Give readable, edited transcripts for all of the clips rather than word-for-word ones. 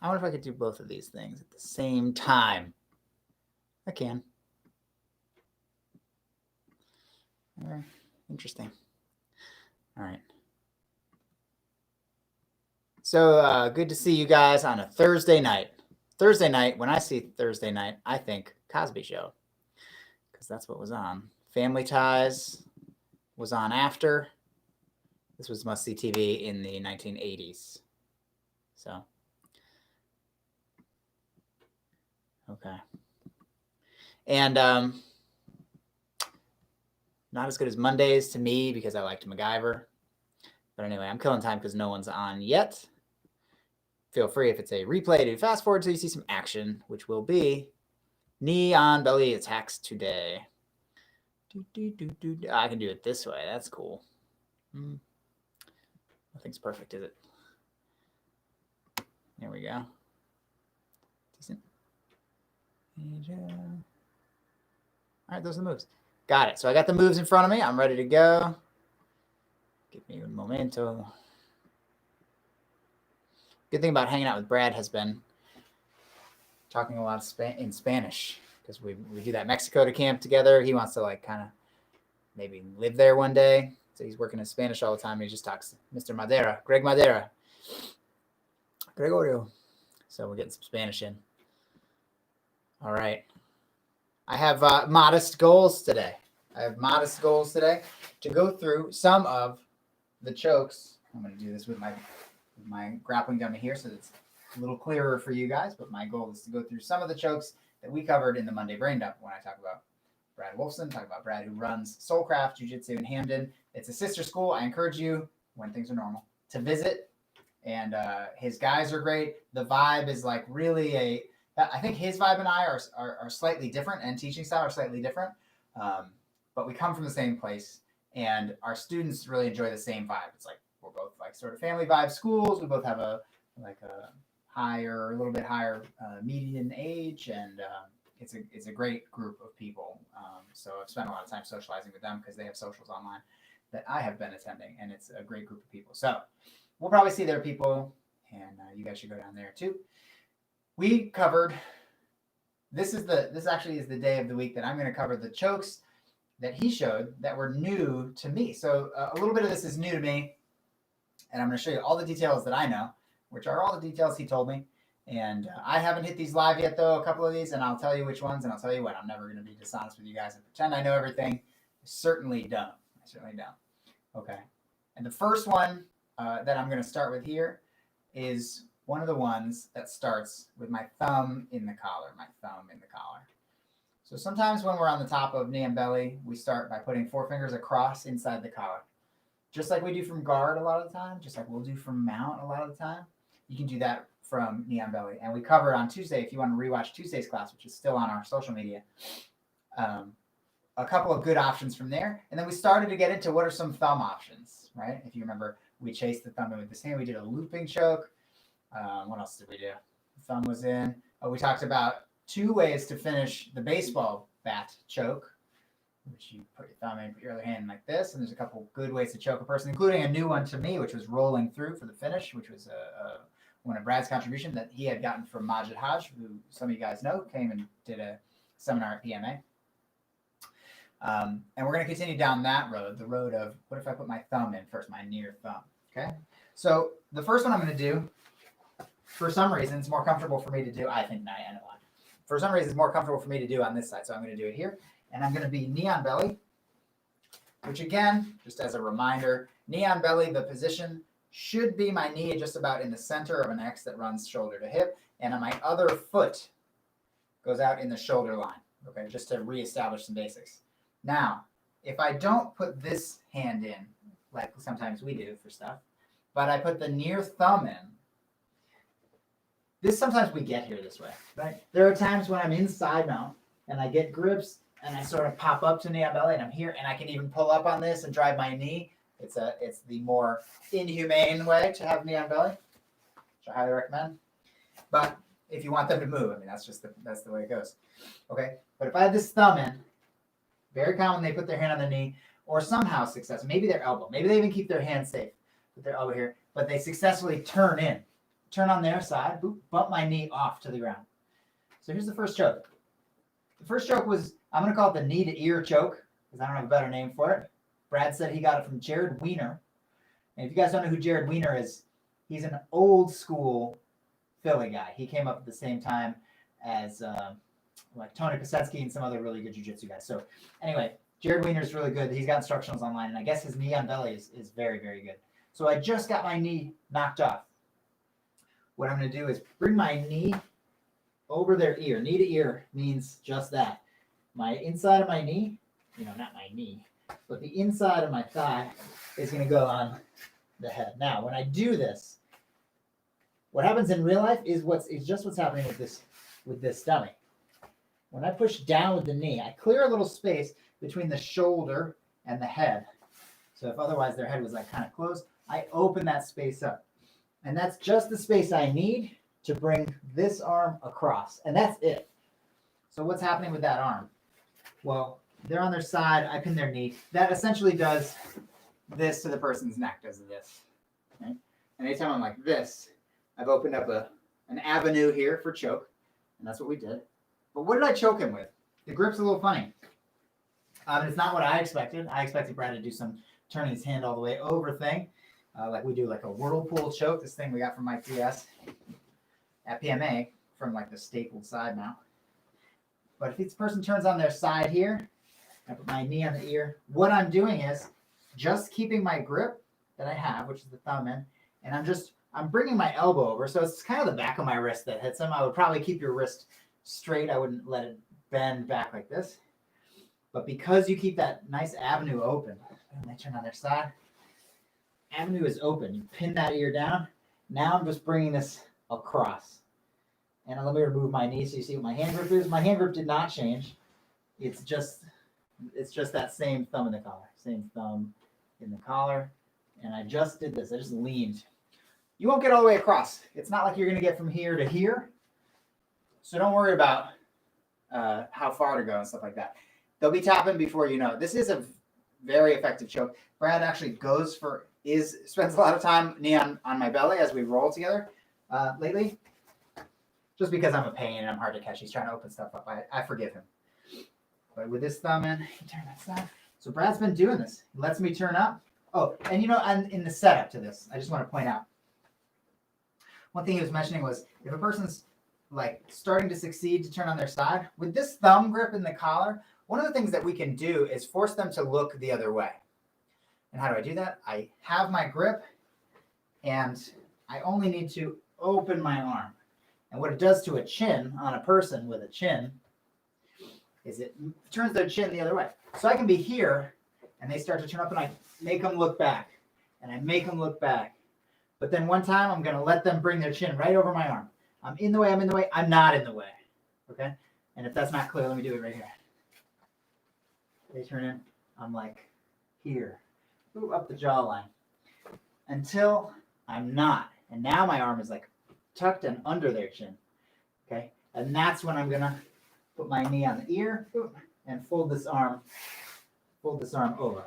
wonder if I could do both of these things at the same time. I can. Interesting. All right. So good to see you guys on a Thursday night. Thursday night, when I see Thursday night, I think Cosby Show, because that's what was on. Family Ties was on after. This was must-see TV in the 1980s. So, okay. And not as good as Mondays to me because I liked MacGyver. But anyway, I'm killing time because no one's on yet. Feel free, if it's a replay, to fast forward till you see some action, which will be knee on belly attacks today. I can do it this way. That's cool. Nothing's perfect, is it? There we go. Decent. All right, those are the moves. Got it. So I got the moves in front of me. I'm ready to go. Give me un momento. Good thing about hanging out with Brad has been talking a lot in Spanish, because we do that Mexico to camp together. He wants to like kind of maybe live there one day. So he's working in Spanish all the time. And he just talks Mr. Madera, Greg Madera, Gregorio. So we're getting some Spanish in. All right. I have modest goals today. To go through some of the chokes. I'm going to do this with my grappling dummy here so it's a little clearer for you guys, but my goal is to go through some of the chokes that we covered in the Monday Brain Dump when I talk about Brad Wolfson, talk about Brad who runs Soulcraft Jiu-Jitsu in Hamden. It's a sister school. I encourage you, when things are normal, to visit. And his guys are great. The vibe is like really I think his vibe and I are slightly different, and teaching style are slightly different. But we come from the same place, and our students really enjoy the same vibe. It's like we're both like sort of family vibe schools. We both have a little bit higher median age, and it's a great group of people. So I've spent a lot of time socializing with them because they have socials online that I have been attending, and it's a great group of people. So we'll probably see their people, and you guys should go down there too. We covered. This actually is the day of the week that I'm going to cover the chokes that he showed that were new to me. So a little bit of this is new to me, and I'm going to show you all the details that I know, which are all the details he told me. And I haven't hit these live yet, though, a couple of these, and I'll tell you which ones, and I'll tell you what, I'm never going to be dishonest with you guys and pretend I know everything. I certainly don't. Okay. And the first one that I'm going to start with here is one of the ones that starts with my thumb in the collar, So sometimes when we're on the top of knee and belly, we start by putting 4 fingers across inside the collar. Just like we do from guard a lot of the time, just like we'll do from mount a lot of the time, you can do that from knee on belly. And we cover on Tuesday, if you want to rewatch Tuesday's class, which is still on our social media, a couple of good options from there. And then we started to get into what are some thumb options, right? If you remember, we chased the thumb in with this hand. We did a looping choke. What else did we do? The thumb was in. We talked about 2 ways to finish the baseball bat choke, which you put your thumb in, put your other hand like this. And there's a couple good ways to choke a person, including a new one to me, which was rolling through for the finish, which was one of Brad's contribution that he had gotten from Majid Haj, who some of you guys know, came and did a seminar at PMA. And we're going to continue down that road, the road of what if I put my thumb in first, my near thumb. Okay. So the first one I'm going to do, for some reason, it's more comfortable for me to do. I think I know why. For some reason, it's more comfortable for me to do on this side. So I'm going to do it here. And I'm going to be knee on belly, which again, just as a reminder, knee on belly, the position should be my knee just about in the center of an X that runs shoulder to hip. And on my other foot goes out in the shoulder line. Okay, just to reestablish some basics. Now, if I don't put this hand in, like sometimes we do for stuff, but I put the near thumb in, sometimes we get here this way, right? There are times when I'm inside mount and I get grips and I sort of pop up to knee on belly and I'm here and I can even pull up on this and drive my knee. It's the more inhumane way to have knee on belly, which I highly recommend. But if you want them to move, I mean, that's the way it goes. Okay, but if I have this thumb in, very common they put their hand on their knee or somehow maybe their elbow, maybe they even keep their hand safe with their elbow here, but they successfully turn in, turn on their side, boop, bump my knee off to the ground. So here's the first choke. The first choke was, I'm going to call it the knee to ear choke, because I don't have a better name for it. Brad said he got it from Jared Weiner. And if you guys don't know who Jared Weiner is, he's an old school Philly guy. He came up at the same time as like Tony Kosetsky and some other really good jiu-jitsu guys. So anyway, Jared Weiner is really good. He's got instructionals online, and I guess his knee on belly is very, very good. So I just got my knee knocked off. What I'm going to do is bring my knee over their ear. Knee to ear means just that. My inside of my knee, not my knee, but the inside of my thigh is going to go on the head. Now, when I do this, what happens in real life is just what's happening with this dummy. When I push down with the knee, I clear a little space between the shoulder and the head. So if otherwise their head was like kind of closed, I open that space up. And that's just the space I need to bring this arm across. And that's it. So what's happening with that arm? Well, they're on their side. I pin their knee. That essentially does this to the person's neck, does this. Okay? And anytime I'm like this, I've opened up an avenue here for choke. And that's what we did. But what did I choke him with? The grip's a little funny. It's not what I expected. I expected Brad to do some turning his hand all the way over thing. Like we do like a whirlpool choke. This thing we got from Mike DS at PMA from like the stapled side now. But if this person turns on their side here, I put my knee on the ear. What I'm doing is just keeping my grip that I have, which is the thumb in, and I'm bringing my elbow over. So it's kind of the back of my wrist that hits them. I would probably keep your wrist straight. I wouldn't let it bend back like this. But because you keep that nice avenue open, and they turn on their side, avenue is open. You pin that ear down. Now I'm just bringing this across. And let me remove my knee so you see what my hand grip is. My hand grip did not change. It's just that same thumb in the collar. Same thumb in the collar. And I just did this. I just leaned. You won't get all the way across. It's not like you're going to get from here to here. So don't worry about how far to go and stuff like that. They'll be tapping before you know. This is a very effective choke. Brad actually spends a lot of time knee on my belly as we roll together lately. Just because I'm a pain and I'm hard to catch. He's trying to open stuff up. I forgive him. But with this thumb in, he turned that side. So Brad's been doing this. He lets me turn up. Oh, and and in the setup to this, I just want to point out. One thing he was mentioning was if a person's like starting to succeed to turn on their side, with this thumb grip in the collar, one of the things that we can do is force them to look the other way. And how do I do that? I have my grip and I only need to open my arm. And what it does to a chin on a person with a chin is it turns their chin the other way. So I can be here and they start to turn up and I make them look back and I make them look back. But then one time I'm going to let them bring their chin right over my arm. I'm in the way, I'm not in the way. Okay? And if that's not clear, let me do it right here. They turn in, I'm like here, up the jawline until I'm not. And now my arm is like tucked and under their chin. Okay? And that's when I'm going to put my knee on the ear and fold this arm over.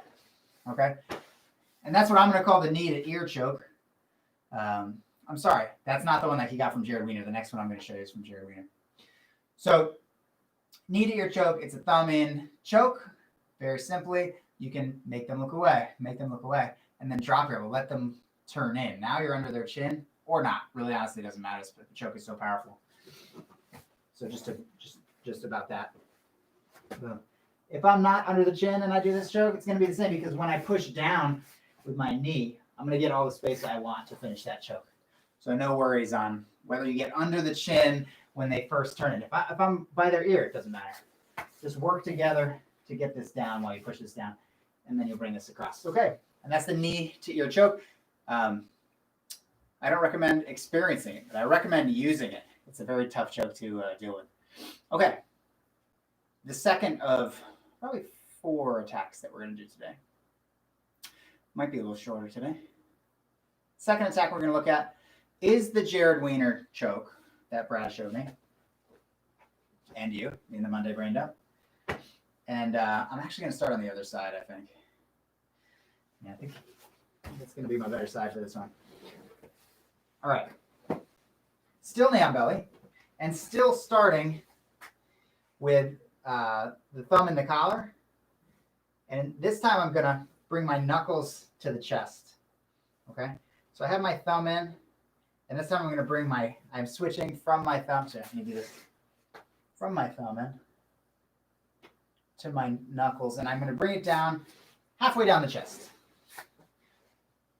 Okay? And that's what I'm going to call the knee to ear choke. I'm sorry, that's not the one that he got from Jared Weiner. The next one I'm going to show you is from Jared Weiner. So, knee to ear choke, it's a thumb in choke. Very simply, you can make them look away, and then drop your elbow, let them turn in. Now you're under their chin, or not. Really, honestly, it doesn't matter, but the choke is so powerful. So just about that. Boom. If I'm not under the chin and I do this choke, it's going to be the same because when I push down with my knee, I'm going to get all the space I want to finish that choke. So no worries on whether you get under the chin when they first turn it. If I'm by their ear, it doesn't matter. Just work together to get this down while you push this down, and then you'll bring this across. Okay, and that's the knee to ear choke. I don't recommend experiencing it, but I recommend using it. It's a very tough choke to deal with. Okay, the second of probably 4 attacks that we're going to do today. Might be a little shorter today. Second attack we're going to look at is the Jared Weiner choke that Brad showed me. And you in the Monday Brain Dump. And I'm actually going to start on the other side, I think. Yeah, I think that's going to be my better side for this one. All right. Still knee on belly, and still starting with the thumb in the collar. And this time I'm going to bring my knuckles to the chest. Okay? So I have my thumb in, and this time I'm going to bring I'm switching from my thumb, so let me do this, from my thumb in to my knuckles, and I'm going to bring it down halfway down the chest.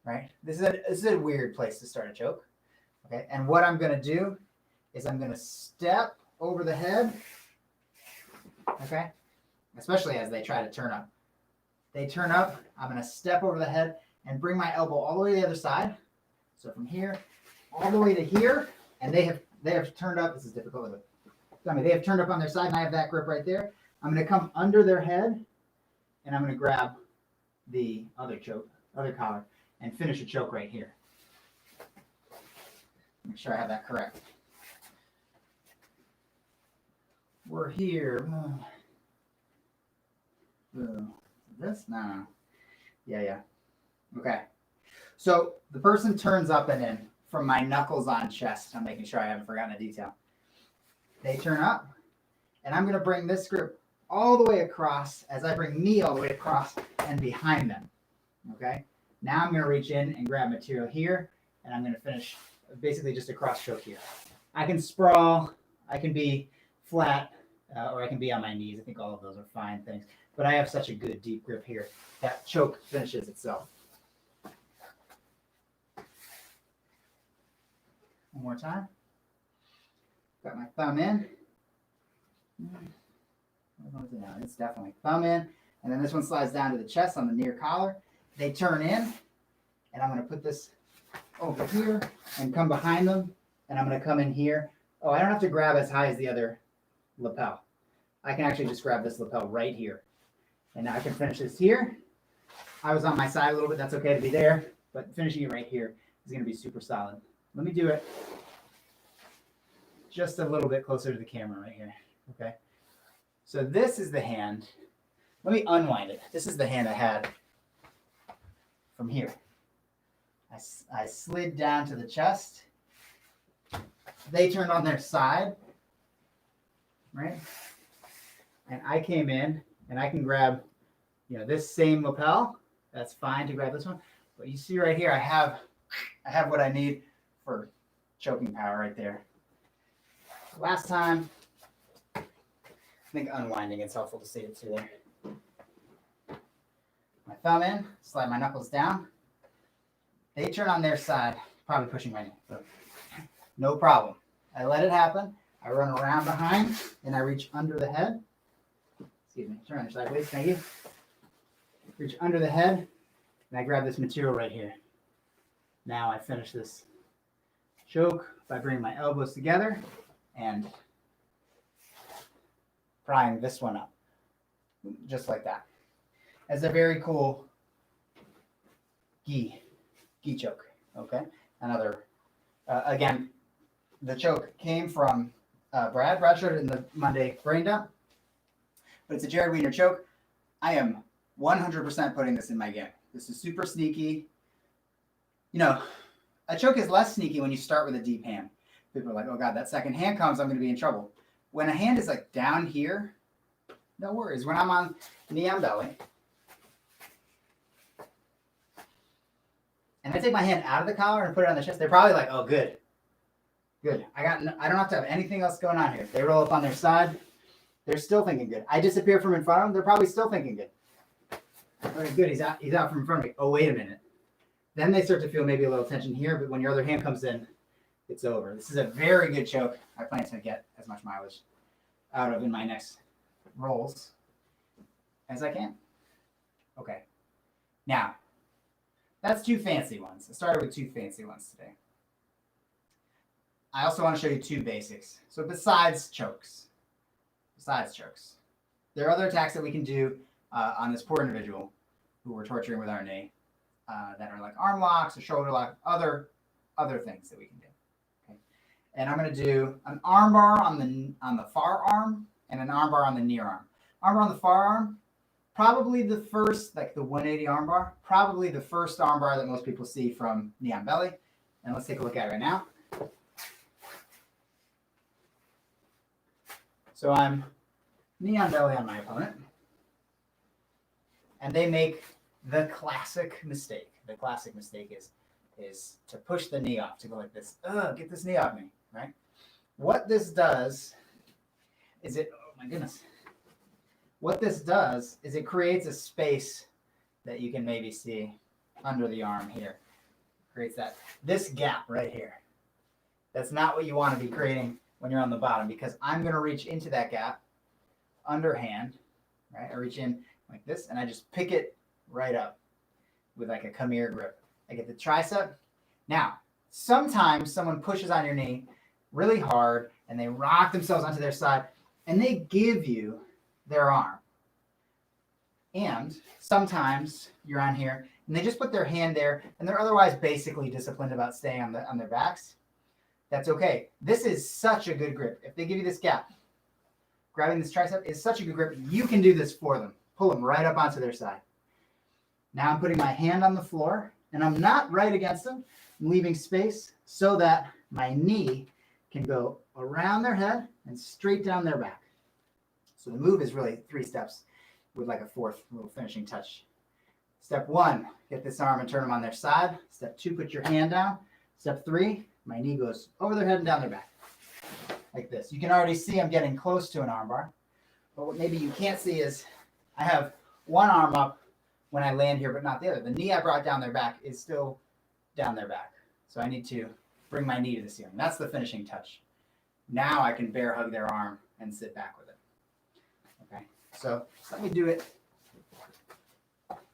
Right? This is a weird place to start a choke. Okay? And what I'm going to do is I'm going to step over the head. Okay? Especially as they try to turn up. They turn up, I'm going to step over the head and bring my elbow all the way to the other side. So from here all the way to here, and they have turned up. This is difficult with it. They have turned up on their side, and I have that grip right there. I'm going to come under their head, and I'm going to grab the other collar, and finish a choke right here. Make sure I have that correct. We're here. This? No. Yeah. Okay. So the person turns up and in from my knuckles on chest. I'm making sure I haven't forgotten a detail. They turn up, and I'm going to bring this grip all the way across as I bring me all the way across and behind them. Okay? Now I'm going to reach in and grab material here, and I'm going to finish basically just a cross choke here. I can sprawl, I can be flat, or I can be on my knees. I think all of those are fine things. But I have such a good deep grip here that choke finishes itself. One more time. Got my thumb in. It's definitely thumb in. And then this one slides down to the chest on the near collar. They turn in, and I'm going to put this over here and come behind them, and I'm going to come in here. Oh, I don't have to grab as high as the other lapel. I can actually just grab this lapel right here. And now I can finish this here. I was on my side a little bit. That's okay to be there. But finishing it right here is going to be super solid. Let me do it just a little bit closer to the camera right here. Okay. So this is the hand. Let me unwind it. This is the hand I had from here. I slid down to the chest. They turned on their side. Right? And I came in, and I can grab, this same lapel. That's fine to grab this one. But you see right here, I have what I need for choking power right there. Last time, I think unwinding it's helpful to see it too there. My thumb in, slide my knuckles down. They turn on their side, probably pushing my knee. But no problem. I let it happen. I run around behind, and I reach under the head. Excuse me, turn on your side, please. Thank you. Reach under the head, and I grab this material right here. Now I finish this choke by bringing my elbows together and prying this one up, just like that. As a very cool gi choke. Okay, another. Again, the choke came from Brad showed it in the Monday brain dump, but it's a Jared Wiener choke. I am 100% putting this in my game. This is super sneaky. A choke is less sneaky when you start with a deep hand. People are like, oh God, that second hand comes, I'm going to be in trouble. When a hand is like down here, no worries. When I'm on knee on belly, and I take my hand out of the collar and put it on the chest, they're probably like, oh, good. Good. I don't have to have anything else going on here. They roll up on their side. They're still thinking good. I disappear from in front of them. They're probably still thinking good. All right, good. He's out from in front of me. Oh, wait a minute. Then they start to feel maybe a little tension here, but when your other hand comes in, it's over. This is a very good choke. I plan to get as much mileage out of in my next rolls as I can. Okay. Now, that's two fancy ones. I started with two fancy ones today. I also want to show you two basics. So besides chokes, there are other attacks that we can do on this poor individual who we're torturing with our knee that are like arm locks or shoulder lock, other things that we can do. Okay. And I'm going to do an arm bar on the far arm and an arm bar on the near arm. Arm bar on the far arm, probably the first, like the 180 arm bar, probably the first arm bar that most people see from knee on belly. And let's take a look at it right now. So I'm knee on belly on my opponent. And they make the classic mistake. The classic mistake is to push the knee off, to go like this. Get this knee off me, right? What this does is oh my goodness. What this does is it creates a space that you can maybe see under the arm here. Creates this gap right here. That's not what you want to be creating when you're on the bottom, because I'm going to reach into that gap, underhand, right? I reach in like this, and I just pick it right up with like a come here grip. I get the tricep. Now, sometimes someone pushes on your knee really hard, and they rock themselves onto their side, and they give you their arm. And sometimes you're on here, and they just put their hand there, and they're otherwise basically disciplined about staying on their backs. That's okay. This is such a good grip. If they give you this gap, grabbing this tricep is such a good grip. You can do this for them. Pull them right up onto their side. Now I'm putting my hand on the floor, and I'm not right against them. I'm leaving space so that my knee can go around their head and straight down their back. So the move is really 3 steps with like a 4th little finishing touch. Step 1, get this arm and turn them on their side. Step 2, put your hand down. Step 3, my knee goes over their head and down their back. Like this. You can already see I'm getting close to an armbar. But what maybe you can't see is I have one arm up when I land here, but not the other. The knee I brought down their back is still down their back. So I need to bring my knee to the ceiling. That's the finishing touch. Now I can bear hug their arm and sit back with it. Okay, so let me do it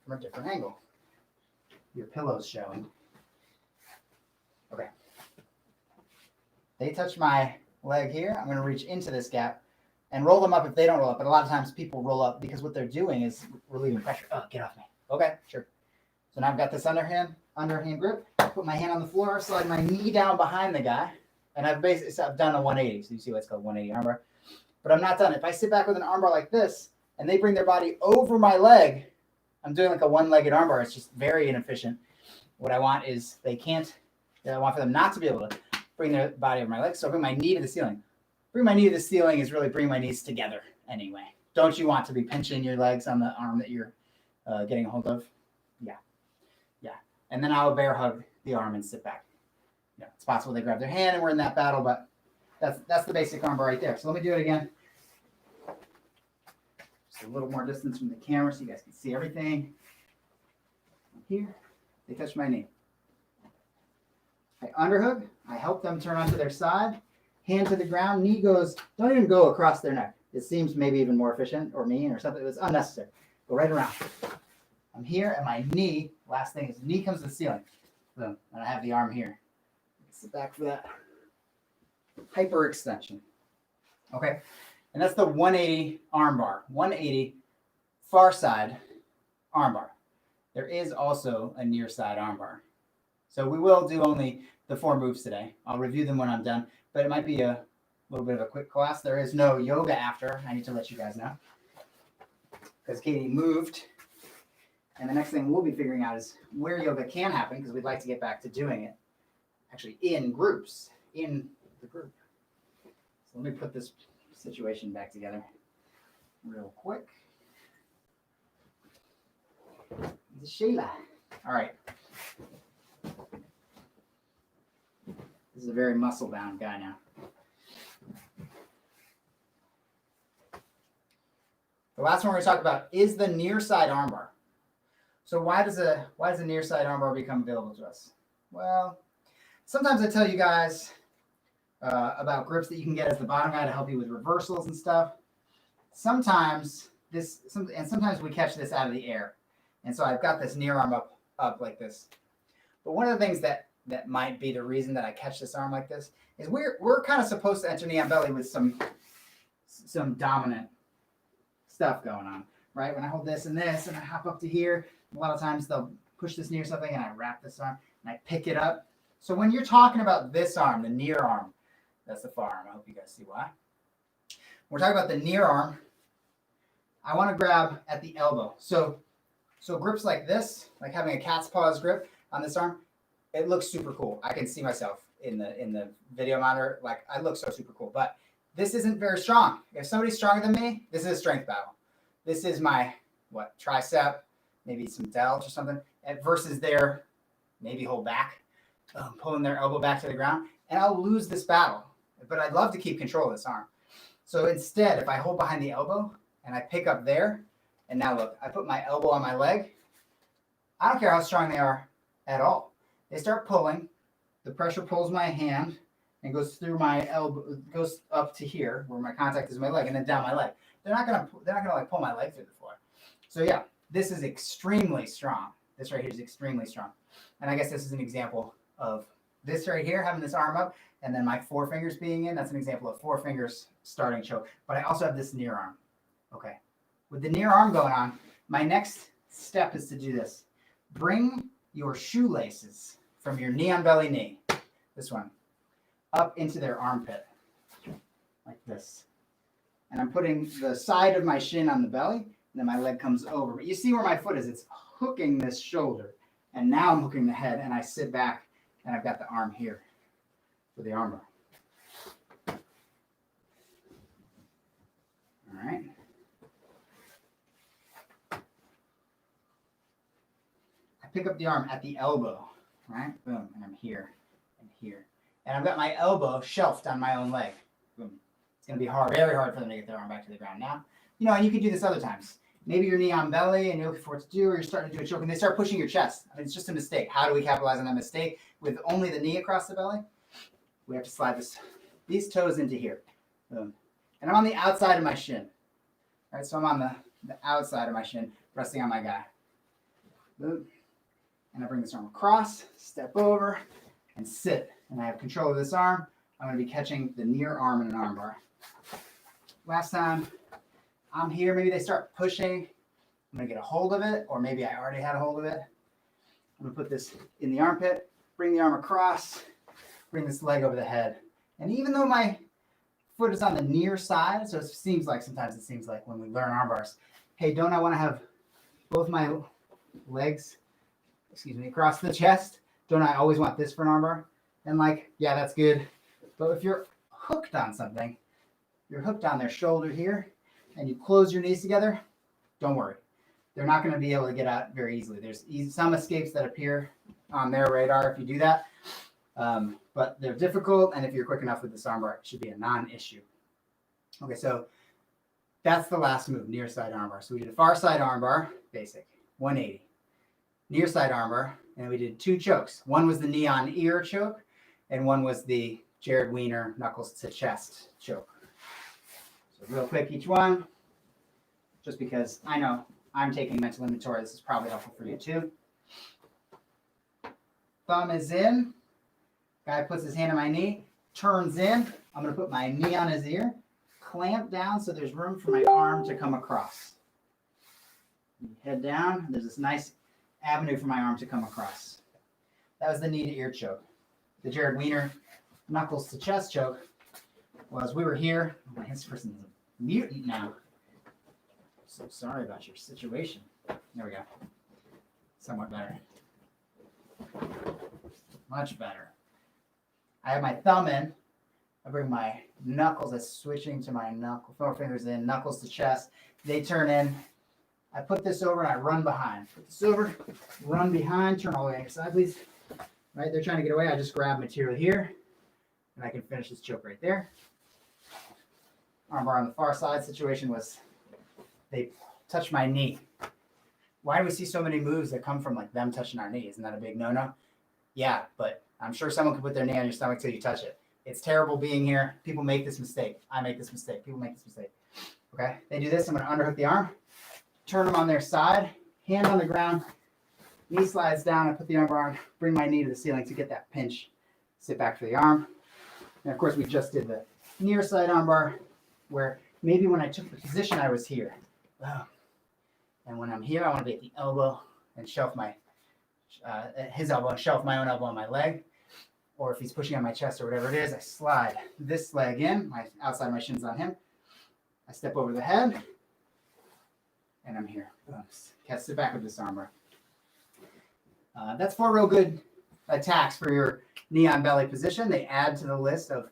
from a different angle. Your pillow's showing. Okay. They touch my leg here. I'm going to reach into this gap and roll them up if they don't roll up. But a lot of times people roll up because what they're doing is relieving pressure. Oh, get off me. Okay, sure. So now I've got this underhand grip. Put my hand on the floor, slide my knee down behind the guy, and I've done a 180. So you see what's called 180 armbar. But I'm not done. If I sit back with an armbar like this and they bring their body over my leg, I'm doing like a one-legged armbar. It's just very inefficient. What I want is I want for them not to be able to bring their body over my legs. So I bring my knee to the ceiling. Bring my knee to the ceiling is really bring my knees together anyway. Don't you want to be pinching your legs on the arm that you're getting a hold of? Yeah. And then I'll bear hug the arm and sit back. Yeah, it's possible they grab their hand and we're in that battle, but that's the basic armbar right there. So let me do it again. Just a little more distance from the camera so you guys can see everything. Here, they touch my knee. I underhook. I help them turn onto their side. Hand to the ground. Knee goes, don't even go across their neck. It seems maybe even more efficient or mean or something. It was unnecessary. Go right around. I'm here and my knee, last thing is knee comes to the ceiling. Boom. And I have the arm here. Sit back for that hyperextension. Okay. And that's the 180 arm bar. 180 far side arm bar. There is also a near side arm bar. So we will do only the 4 moves today. I'll review them when I'm done, but it might be a little bit of a quick class. There is no yoga after. I need to let you guys know because Katie moved. And the next thing we'll be figuring out is where yoga can happen because we'd like to get back to doing it actually in groups, in the group. So let me put this situation back together real quick. This is Sheila. All right. This is a very muscle-bound guy now. The last one we're going to talk about is the near side armbar. So why does a near side armbar become available to us? Well, sometimes I tell you guys about grips that you can get as the bottom guy to help you with reversals and stuff. Sometimes we catch this out of the air. And so I've got this near arm up like this. But one of the things that might be the reason that I catch this arm like this is we're kind of supposed to enter knee on belly with some dominant stuff going on, right? When I hold this and I hop up to here, a lot of times they'll push this knee or something and I wrap this arm and I pick it up. So when you're talking about this arm, the near arm, that's the far arm. I hope you guys see why. When we're talking about the near arm, I want to grab at the elbow. So grips like this, like having a cat's paws grip on this arm, it looks super cool. I can see myself in the video monitor. Like I look so super cool. But this isn't very strong. If somebody's stronger than me, this is a strength battle. This is my, tricep, maybe some delts or something, versus their maybe hold back, pulling their elbow back to the ground, and I'll lose this battle. But I'd love to keep control of this arm. So instead, if I hold behind the elbow and I pick up there, and now look, I put my elbow on my leg, I don't care how strong they are at all. They start pulling, the pressure pulls my hand and goes through my elbow, goes up to here where my contact is my leg, and then down my leg. They're not gonna like pull my leg through the floor. So yeah, this is extremely strong. This right here is extremely strong. And I guess this is an example of this right here, having this arm up, and then my 4 fingers being in. That's an example of 4 fingers starting choke. But I also have this near arm. Okay. With the near arm going on, my next step is to do this. Bring your shoelaces from your knee on belly knee, this one, up into their armpit, like this. And I'm putting the side of my shin on the belly, and then my leg comes over. But you see where my foot is. It's hooking this shoulder. And now I'm hooking the head, and I sit back, and I've got the arm here for the armbar. All right. I pick up the arm at the elbow, right? Boom, and I'm here and here. And I've got my elbow shelved on my own leg. Boom. It's going to be hard, very hard for them to get their arm back to the ground. Now, and you can do this other times. Maybe your knee on belly and you're looking for what to do, or you're starting to do a choke and they start pushing your chest. I mean, it's just a mistake. How do we capitalize on that mistake? With only the knee across the belly, we have to slide these toes into here. Boom. And I'm on the outside of my shin. All right, so I'm on the outside of my shin, resting on my guy. Boom. And I bring this arm across, step over, and sit. And I have control of this arm. I'm going to be catching the near arm in an arm bar. Last time, I'm here. Maybe they start pushing. I'm going to get a hold of it, or maybe I already had a hold of it. I'm going to put this in the armpit, bring the arm across, bring this leg over the head. And even though my foot is on the near side, so sometimes it seems like when we learn arm bars, hey, don't I want to have both my legs, across the chest? Don't I always want this for an arm bar? And yeah, that's good. But if you're hooked on something, you're hooked on their shoulder here, and you close your knees together, don't worry. They're not going to be able to get out very easily. There's some escapes that appear on their radar if you do that. But they're difficult, and if you're quick enough with this armbar, it should be a non-issue. Okay, so that's the last move, near side armbar. So we did a far side armbar, basic, 180. Near side armbar, and we did 2 chokes. One was the knee on ear choke, and one was the Jared Weiner knuckles to chest choke. So real quick, each one, just because I know I'm taking mental inventory. This is probably helpful for you too. Thumb is in. Guy puts his hand on my knee, turns in. I'm going to put my knee on his ear, clamp down so there's room for my arm to come across. Head down. There's this nice avenue for my arm to come across. That was the knee to ear choke. The Jared Weiner knuckles to chest choke was we were here. Oh, this person is a mutant now. So sorry about your situation. There we go. Somewhat better. Much better. I have my thumb in. I bring my knuckles, that's switching to my knuckle, 4 fingers in, knuckles to chest. They turn in. I put this over and I run behind. Put this over, run behind, turn all the way side, please. Right, they're trying to get away. I just grab material here, and I can finish this choke right there. Armbar on the far side situation was they touch my knee. Why do we see so many moves that come from them touching our knee? Isn't that a big no-no? Yeah, but I'm sure someone could put their knee on your stomach till you touch it. It's terrible being here. People make this mistake. I make this mistake. People make this mistake. Okay, they do this. I'm going to underhook the arm, turn them on their side, hand on the ground, knee slides down. I put the armbar on, bring my knee to the ceiling to get that pinch. Sit back for the arm. And of course, we just did the near side armbar where maybe when I took the position, I was here. And when I'm here, I want to be at the elbow and shelf his elbow and shelf my own elbow on my leg. Or if he's pushing on my chest or whatever it is, I slide this leg in, my outside of my shin's on him. I step over the head, and I'm here. Catch the back of this armbar. That's 4 real good attacks for your knee on belly position. They add to the list of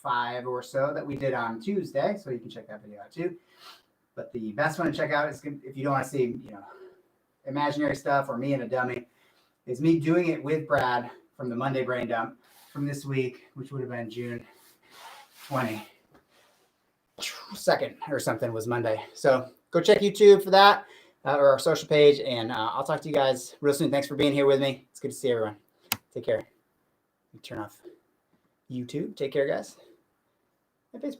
5 or so that we did on Tuesday, so you can check that video out too. But the best one to check out is, if you don't want to see, imaginary stuff or me and a dummy, is me doing it with Brad from the Monday Brain Dump from this week, which would have been June 22nd or something was Monday. So go check YouTube for that or our social page, and I'll talk to you guys real soon. Thanks for being here with me. It's good to see everyone. Take care. Turn off YouTube. Take care, guys.